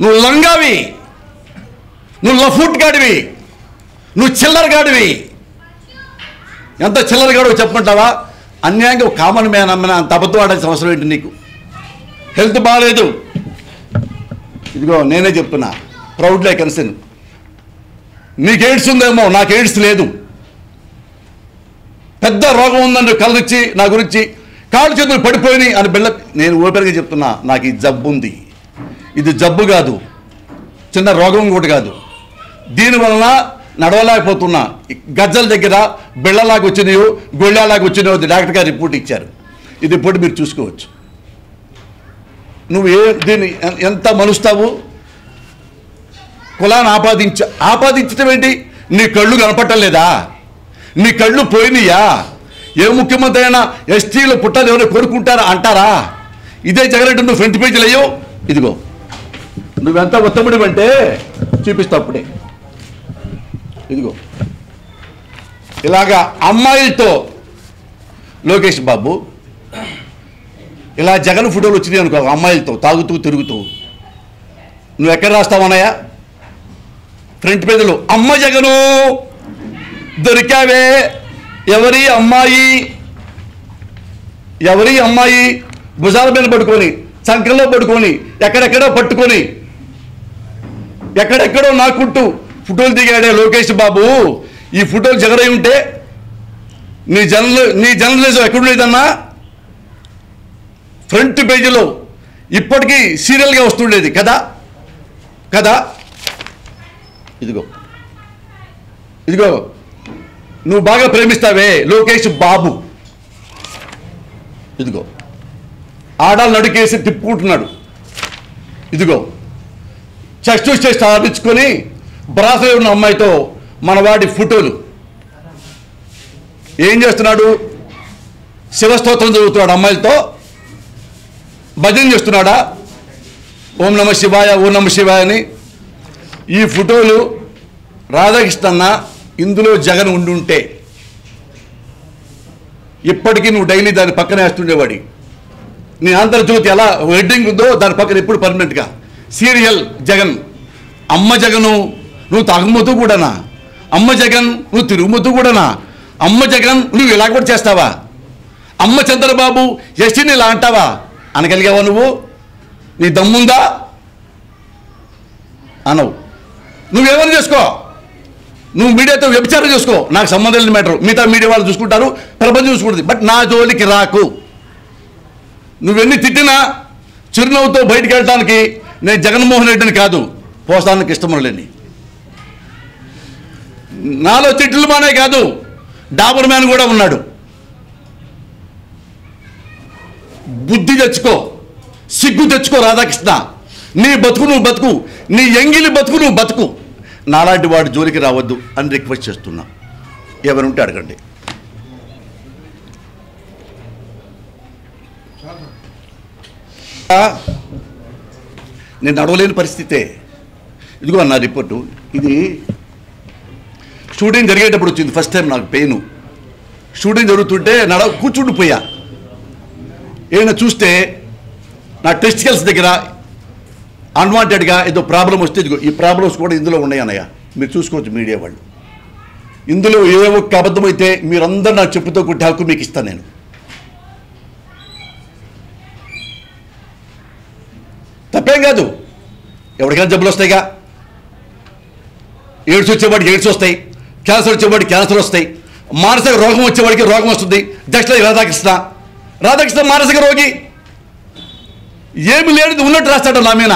నువ్వు లంగావి, నువ్వు లఫూట్ గాడివి, నువ్వు చిల్లర గాడివి. ఎంత చిల్లర గాడివి చెప్పమంటావా? అన్యాయంగా కామన్ మ్యాన్ అమ్మిన అంత అబద్ధం ఆడాల్సిన అవసరం ఏంటి నీకు? హెల్త్ బాగాలేదు, ఇదిగో నేనే చెప్తున్నా, ప్రౌడ్లీ కన్సర్న్. నీకు ఎయిడ్స్ ఉందేమో, నాకు ఎయిడ్స్ లేదు. పెద్ద రోగం ఉందని కలరిచ్చి నా గురించి కాళ్ళు చేతులు పడిపోయినాయి అని బిళ్ళ. నేను ఓపెన్గా చెప్తున్నా, నాకు ఈ జబ్బు ఉంది. ఇది జబ్బు కాదు, చిన్న రోగం కూడా కాదు. దీనివలన నడవలేకపోతున్నా. గజ్జల దగ్గర బిళ్ళలాగా వచ్చినాయో గొళ్ళలాగా వచ్చినాయో డాక్టర్ గారు రిపోర్ట్ ఇచ్చారు. ఇది రిపోర్ట్ మీరు చూసుకోవచ్చు. నువ్వు దీన్ని ఎంత మలుస్తావు? కులాన్ని ఆపాదించడం ఏంటి? నీ కళ్ళు కనపట్టలేదా? నీ కళ్ళు పోయినాయా? ఏ ముఖ్యమంత్రి అయినా ఎస్టీలు పుట్టాలి ఎవరైనా కోరుకుంటారా అంటారా? ఇదే జగన్ నువ్వు ఫ్రంట్ పేజీలు అయ్యో. ఇదిగో నువ్వెంత ఉత్తముడు అంటే చూపిస్తా అప్పుడే. ఇదిగో ఇలాగా అమ్మాయిలతో లోకేష్ బాబు ఇలా జగన్ ఫోటోలు వచ్చినాయి అనుకో, అమ్మాయిలతో తాగుతూ తిరుగుతూ, నువ్వు ఎక్కడ రాస్తావన్నయ్యా? ఫ్రంట్ పేజీలో అమ్మ జగను దొరికావే, ఎవరి అమ్మాయి, ఎవరి అమ్మాయి భుజాల మీద పట్టుకొని, సంకల్లో పట్టుకొని, ఎక్కడెక్కడో పట్టుకొని, ఎక్కడెక్కడో నాకుంటూ ఫోటోలు దిగాడే లోకేష్ బాబు. ఈ ఫోటోలు జగన్ అయి ఉంటే నీ జర్నలిజం ఎక్కడుండేదన్నా? ఫ్రంట్ పేజీలో ఇప్పటికీ సీరియల్గా వస్తుండేది కదా కదా. ఇదిగో ఇదిగో నువ్వు బాగా ప్రేమిస్తావే లోకేష్ బాబు. ఇదిగో ఆడాలు నడికేసి తిప్పుకుంటున్నాడు. ఇదిగో చెస్ట్ చెస్ట్ ఆడించుకొని బ్రాసలో ఉన్న అమ్మాయితో మనవాడి ఫోటోలు. ఏం చేస్తున్నాడు? శివస్తోత్రం చదువుతున్నాడు అమ్మాయిలతో. భజన చేస్తున్నాడా? ఓం నమ శివాయ ఓం నమ శివాయ అని. ఈ ఫోటోలు రాధాకృష్ణన్న ఇందులో జగన్ ఉండుంటే ఇప్పటికీ నువ్వు డైలీ దాని పక్కన వేస్తుండేవాడి. నీ ఆంధ్రజ్యోతి ఎలా వెడ్డింగ్ ఉందో దాని పక్కన ఎప్పుడు పర్మనెంట్గా సీరియల్ జగన్. అమ్మ జగను నువ్వు తాగుమతూ కూడానా? అమ్మ జగన్ నువ్వు తిరుగుమతూ కూడానా? అమ్మ జగన్ నువ్వు ఇలా కూడా చేస్తావా? అమ్మ చంద్రబాబు ఎస్టీని ఇలా అంటావా? అనగలిగావా నువ్వు? నీ దమ్ముందా? అనవు. నువ్వేమని చేసుకో, నువ్వు మీడియాతో వ్యభిచారం చేసుకో, నాకు సంబంధం లేని మ్యాటర్. మిగతా మీడియా వాళ్ళు చూసుకుంటారు, ప్రపంచం చూసుకుంటుంది. బట్ నా జోలికి రాకు. నువ్వెన్ని తిట్టినా చిరునవ్వుతో బయటికి వెళ్ళడానికి నేను జగన్మోహన్ రెడ్డిని కాదు, పోస్తానికి ఇష్టములేని. నాలో తిట్లు మానే కాదు, డాబర్ మ్యాన్ కూడా ఉన్నాడు. బుద్ధి తెచ్చుకో, సిగ్గు తెచ్చుకో రాధాకృష్ణ. నీ బతుకు నువ్వు బతుకు, నీ ఎంగిలి బతుకు నువ్వు బతుకు. నాలాంటి వాడి జోలికి రావద్దు అని రిక్వెస్ట్ చేస్తున్నా. ఎవరుంటే అడగండి. నేను నడవలేని పరిస్థితే. ఇదిగో నా రిపోర్టు. ఇది షూటింగ్ జరిగేటప్పుడు వచ్చింది ఫస్ట్ టైం నాకు పెయిన్. షూటింగ్ జరుగుతుంటే కూర్చుండిపోయా. ఏమైనా చూస్తే నా టెస్టికల్స్ దగ్గర అన్వాంటెడ్గా ఏదో ప్రాబ్లం వస్తే ఇదిగో ఈ ప్రాబ్లమ్స్ కూడా ఇందులో ఉన్నాయి అన్నయ్య. మీరు చూసుకోవచ్చు మీడియా వాళ్ళు. ఇందులో ఏ ఒక్క అబద్ధం అయితే మీరందరూ నా చెప్పుతో కొట్టి హక్కు మీకు ఇస్తాను నేను. తప్పేం కాదు, ఎవరికైనా జబ్బులు వస్తాయిగా. ఎయిడ్స్ వచ్చేవాడికి ఎయిడ్స్ వస్తాయి, క్యాన్సర్ వచ్చేవాడికి క్యాన్సర్ వస్తాయి, మానసిక రోగం వచ్చేవాడికి రోగం వస్తుంది. జస్ట్ లైక్ రాధాకృష్ణ మానసిక రోగి. ఏమి లేనిది ఉన్నట్టు రాస్తాడు నా మీద.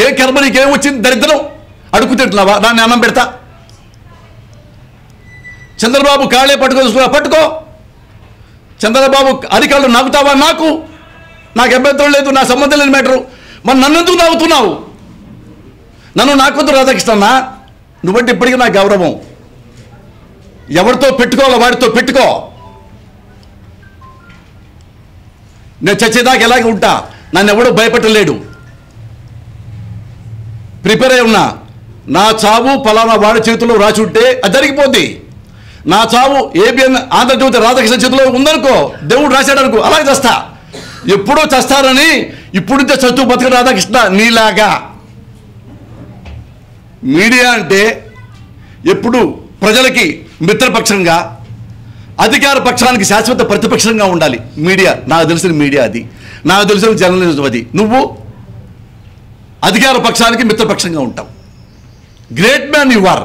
ఏ కర్మ నీకేం వచ్చింది? దరిద్రం. అడుగు తింటున్నావా? దాన్ని అన్నం పెడతా. చంద్రబాబు కాళ్ళే పట్టుకో, పట్టుకో. చంద్రబాబు అధికారులు నవ్వుతావా? నాకు అభ్యంతరం లేదు, నా సంబంధం లేని మ్యాటరు. మరి నన్ను ఎందుకు నవ్వుతున్నావు? నన్ను నాకొద్దు రాధాకృష్ణ. నువ్వంటే ఇప్పటికీ నా గౌరవం. ఎవరితో పెట్టుకోవాలో వాడితో పెట్టుకో. నేను చచ్చేదాకా ఎలాగే ఉంటా. నన్ను ఎవడో భయపెట్టలేడు. ప్రిపేర్ అయి ఉన్నా. నా చావు పలానా వాడి చేతిలో రాసి ఉంటే అది జరిగిపోద్ది. నా చావు ఏబిఎన్ ఆంధ్రజ్యోతి రాధాకృష్ణ చేతిలో ఉందనుకో, దేవుడు రాశాడు అనుకో, అలాగే చేస్తా. ఎప్పుడో చేస్తారని ఇప్పుడుంటే చదువు బతుక రాధాకృష్ణ నీలాగా. మీడియా అంటే ఎప్పుడు ప్రజలకి మిత్రపక్షంగా, అధికార పక్షానికి శాశ్వత ప్రతిపక్షంగా ఉండాలి మీడియా. నాకు తెలిసిన మీడియా అది, నాకు తెలిసిన జర్నలిజం అది. నువ్వు అధికార పక్షానికి మిత్రపక్షంగా ఉంటావు. Great man you are.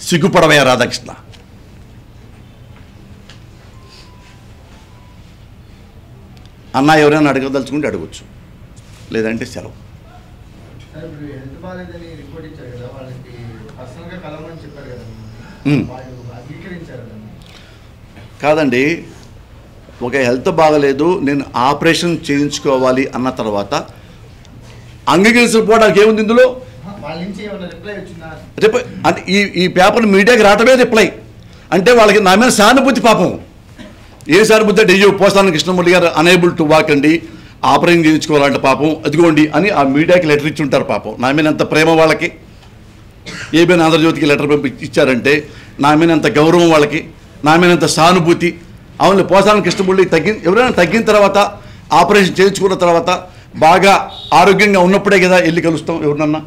సిగ్గుపడవయ్యా రాధాకృష్ణ. అన్న ఎవరైనా అడగదలుచుకుంటే అడగచ్చు, లేదంటే సెలవు. కాదండి, ఒక హెల్త్ బాగలేదు నేను ఆపరేషన్ చేయించుకోవాలి అన్న తర్వాత అంగీకరించకపోవడానికి ఏముంది ఇందులో? రిప్లై అంటే ఈ పేపర్ మీడియాకి రావటమే రిప్లై అంటే వాళ్ళకి నా మీద సానుభూతి. పాపం ఏ సానుభూతి అంటే అయ్యో పోసాని కృష్ణమూర్తి గారు అనేబుల్ టు వాక్ అండి, ఆపరేషన్ చేయించుకోవాలంటే పాపం అదిగోండి అని ఆ మీడియాకి లెటర్ ఇచ్చి ఉంటారు. పాపం నా మీద ఎంత ప్రేమ వాళ్ళకి. ఏబిఎన్ ఆంధ్రజ్యోతికి లెటర్ ఇచ్చారంటే నా మీద ఎంత గౌరవం వాళ్ళకి, నా మీద ఎంత సానుభూతి. అవును, పోసాని కృష్ణమూర్తి ఎవరైనా తగ్గిన తర్వాత ఆపరేషన్ చేయించుకున్న తర్వాత బాగా ఆరోగ్యంగా ఉన్నప్పుడే కదా వెళ్ళి కలుస్తాం ఎవరినన్నా.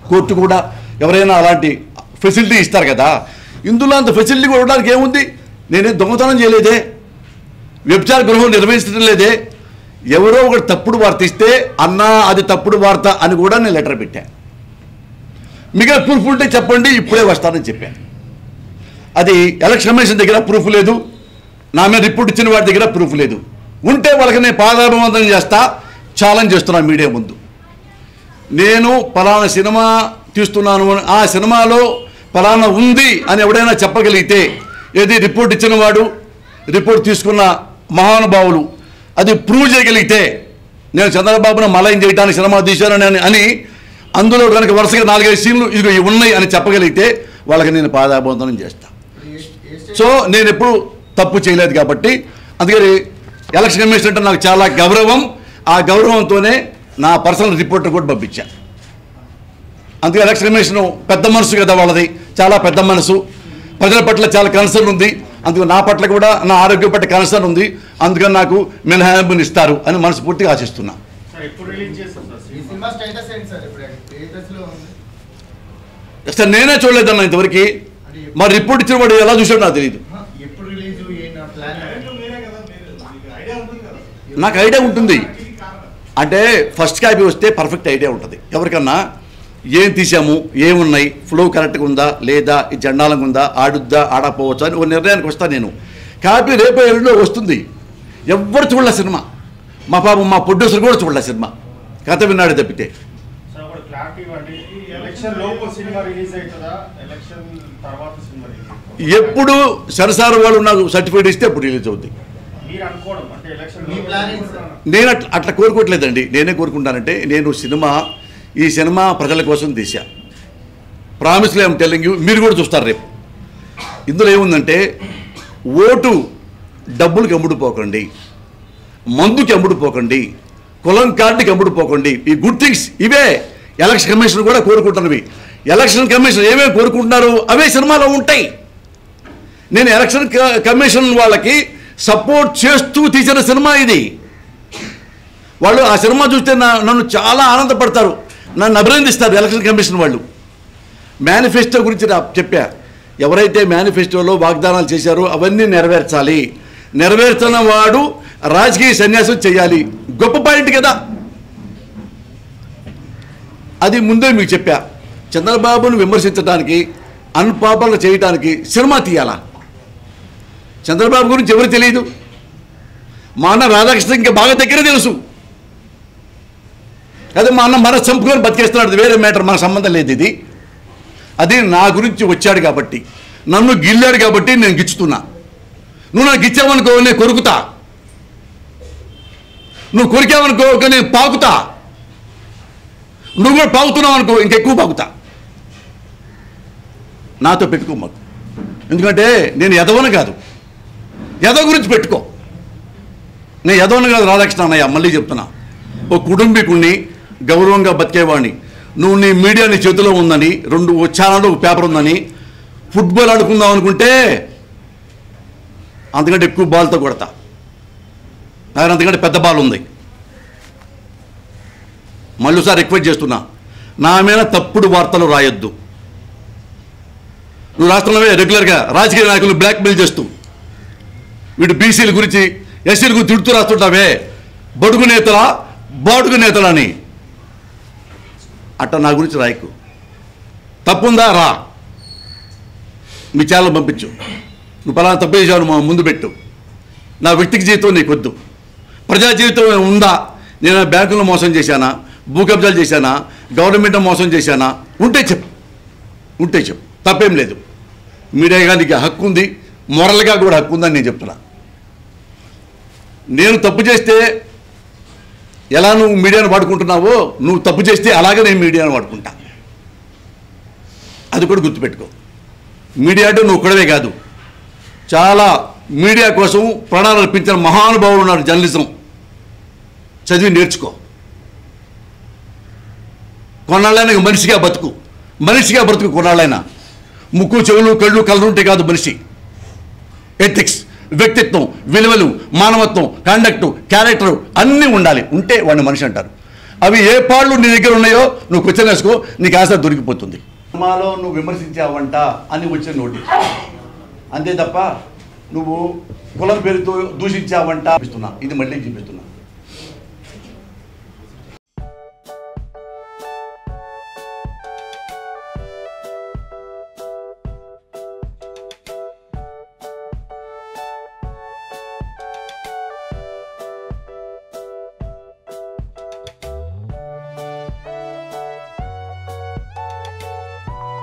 కోర్టు కూడా ఎవరైనా అలాంటి ఫెసిలిటీ ఇస్తారు కదా. ఇందులో అంత ఫెసిలిటీ కూడా ఉండడానికి ఏముంది? నేనే దొంగతనం చేయలేదే, వ్యభిచార గృహం నిర్వహించడం లేదే. ఎవరో ఒకటి తప్పుడు వార్త ఇస్తే అన్నా అది తప్పుడు వార్త అని కూడా నేను లెటర్ పెట్టాను. మిగతా ప్రూఫ్ ఉంటే చెప్పండి, ఇప్పుడే వస్తానని చెప్పాను. అది ఎలక్షన్ కమిషన్ దగ్గర ప్రూఫ్ లేదు, నా మీద రిపోర్ట్ ఇచ్చిన వాడి దగ్గర ప్రూఫ్ లేదు. ఉంటే వాళ్ళకి నేను పాదాభివందనం చేస్తా, ఛాలెంజ్ చేస్తున్నాను మీడియా ముందు. నేను పలానా సినిమా తీస్తున్నాను, ఆ సినిమాలో పలానా ఉంది అని ఎవడైనా చెప్పగలిగితే, ఏది రిపోర్ట్ ఇచ్చిన వాడు, రిపోర్ట్ తీసుకున్న మహానుభావులు అది ప్రూవ్ చేయగలిగితే, నేను చంద్రబాబును మలయం చేయడానికి సినిమా తీశానని అని అందులో కనుక వరుసగా 4-5 సీన్లు ఇదిగో ఉన్నాయి అని చెప్పగలిగితే వాళ్ళకి నేను పాదాభివందనం చేస్తాను. సో నేను ఎప్పుడు తప్పు చేయలేదు కాబట్టి అందుకని ఎలక్షన్ కమిషన్ అంటే నాకు చాలా గౌరవం. ఆ గౌరవంతోనే నా పర్సనల్ రిపోర్టర్ కూడా పంపించాను. అందుకే ఎలక్షన్ కమిషన్ పెద్ద మనసు కదా వాళ్ళది, చాలా పెద్ద మనసు. ప్రజల పట్ల చాలా కన్సర్న్ ఉంది. అందుకు నా పట్ల కూడా నా ఆరోగ్యం పట్ల కన్సర్న్ ఉంది. అందుకని నాకు మినహాయింపుని ఇస్తారు అని మనస్ఫూర్తిగా ఆశిస్తున్నా. సార్ నేనే చూడలేదన్నా ఇంతవరకు. మరి రిపోర్ట్ ఇచ్చిన వాడు ఎలా చూసాడు నాకు తెలియదు. నాకు ఐడియా ఉంటుంది అంటే ఫస్ట్ కాపీ వస్తే పర్ఫెక్ట్ ఐడియా ఉంటుంది ఎవరికన్నా. ఏం తీసాము, ఏమున్నాయి, ఫ్లో కరెక్ట్గా ఉందా లేదా, ఈ జెండాలంగా ఉందా, ఆడుద్దా ఆడపోవచ్చా అని ఒక నిర్ణయానికి వస్తాను నేను. కాపీ రేపు ఎల్లుండిలో వస్తుంది. ఎవ్వరు చూడలే సినిమా. మా పాపం మా ప్రొడ్యూసర్ కూడా చూడలే సినిమా, కథ విన్నాడు తప్పితే. ఎప్పుడు సెన్సార్ వాళ్ళు నాకు సర్టిఫికేట్ ఇస్తే అప్పుడు రిలీజ్ అవుతుంది. నేను అట్లా కోరుకోవట్లేదండి. నేనే కోరుకుంటానంటే ఈ సినిమా ప్రజల కోసం తీసా. ప్రామిస్లీ ఐఎమ్ టెల్లింగ్ యూ, మీరు కూడా చూస్తారు రేపు. ఇందులో ఏముందంటే ఓటు డబ్బులకి అమ్ముడుపోకండి, మందుకి అమ్ముడుపోకండి, కులం కార్డుకి అమ్ముడుపోకండి. ఈ గుడ్ థింగ్స్ ఇవే ఎలక్షన్ కమిషన్ కూడా కోరుకుంటున్నవి. ఎలక్షన్ కమిషన్ ఏమేమి కోరుకుంటున్నారు అవే సినిమాలో ఉంటాయి. నేను ఎలక్షన్ కమిషన్ వాళ్ళకి సపోర్ట్ చేస్తూ తీసిన సినిమా ఇది. వాళ్ళు ఆ సినిమా చూస్తే నన్ను చాలా ఆనందపడతారు, నన్ను అభినందిస్తారు ఎలక్షన్ కమిషన్ వాళ్ళు. మేనిఫెస్టో గురించి చెప్పా. ఎవరైతే మేనిఫెస్టోలో వాగ్దానాలు చేశారో అవన్నీ నెరవేర్చాలి. నెరవేర్చిన వాడు రాజకీయ సన్యాసం చేయాలి. గొప్ప పాయింట్ కదా అది. ముందే మీకు చెప్పా, చంద్రబాబును విమర్శించడానికి, అన్పాపులర్ చేయడానికి సినిమా తీయాలా? చంద్రబాబు గురించి ఎవరు తెలియదు? మా అన్న రాధాకృష్ణ ఇంకా బాగా దగ్గర తెలుసు. అదే మా అన్న మన చంపుకొని బతికేస్తున్నాడు, వేరే మ్యాటర్, మన సంబంధం లేదు ఇది. అది నా గురించి వచ్చాడు కాబట్టి, నన్ను గిల్లాడు కాబట్టి నేను గిచ్చుతున్నా. నువ్వు నాకు గిచ్చావనుకో నేను కొరుకుతా, నువ్వు కొరికావనుకో నేను పాకుతా, నువ్వు కూడా పాకుతున్నావు అనుకో ఇంకెక్కువ పాకుతా. నాతో పెట్టుకో మాకు, ఎందుకంటే నేను ఎదవను కాదు. ఎదవ గురించి పెట్టుకో, నేను ఎదవను కాదు రాధాకృష్ణ అన్నయ్య. మళ్ళీ చెప్తున్నా, ఓ కుటుంబీకుణ్ణి, గౌరవంగా బతికేవాడిని. నువ్వు నీ మీడియా నీ చేతిలో ఉందని, 2 ఛానళ్ళు, ఒక పేపర్ ఉందని, ఫుట్బాల్ ఆడుకుందాం అనుకుంటే అంతకంటే ఎక్కువ బాల్తో కొడతా. నాకు అంతకంటే పెద్ద బాల్ ఉంది. మళ్ళీసారి రిక్వెస్ట్ చేస్తున్నా, నా మీద తప్పుడు వార్తలు రాయొద్దు. నువ్వు రాష్ట్రంలో రెగ్యులర్గా రాజకీయ నాయకులు బ్లాక్మెయిల్ చేస్తూ వీడు బీసీల గురించి ఎస్సీల గురించి తిడుతూ రాస్తుంటావే, బడుగు నేతలా బాడుగు నేతలా అని. అట్ట నా గురించి రాయకు. తప్పుందా రా, మీ ఛానల్ పంపించు. నువ్వు పలానా తప్పు చేసావు ముందు పెట్టు. నా వ్యక్తిగత జీవితం నీకు వద్దు. ప్రజా జీవితం ఉందా? నేను బ్యాంకులో మోసం చేశానా, భూ కబ్జాలు చేశానా, గవర్నమెంట్ మోసం చేశానా? ఉంటే చెప్పు, తప్పేం లేదు. మీడియాగా నీకు హక్కు ఉంది, మొరల్గా కూడా హక్కు ఉందని నేను చెప్తున్నా. నేను తప్పు చేస్తే ఎలా నువ్వు మీడియాను వాడుకుంటున్నావో, నువ్వు తప్పు చేస్తే అలాగే నేను మీడియాను వాడుకుంటా. అది కూడా గుర్తుపెట్టుకో. మీడియా అంటే నువ్వు ఒక్కడవే కాదు, చాలా మీడియా కోసం ప్రాణాలు అర్పించిన మహానుభావులు ఉన్నారు. జర్నలిజం చదివి నేర్చుకో. కొన్నాళ్ళైనా మనిషిగా బ్రతుకు కొన్నాళ్ళైనా. ముక్కు చెవులు కళ్ళు కలరుంటే కాదు మనిషి. ఎథిక్స్, వ్యక్తిత్వం, విలువలు, మానవత్వం, కండక్టు, క్యారెక్టర్ అన్నీ ఉండాలి. ఉంటే వాడిని మనిషి అంటారు. అవి ఏ పాళ్ళు నీ దగ్గర ఉన్నాయో నువ్వు క్వశ్చన్ వేసుకో, నీకు ఆన్సర్ దొరికిపోతుంది. సినిమాలో నువ్వు విమర్శించావంట అని వచ్చిన నోటీస్, అంతే తప్ప నువ్వు కులం పేరుతో దూషించావంట చూపిస్తున్నా. ఇది మళ్ళీ చూపిస్తున్నా.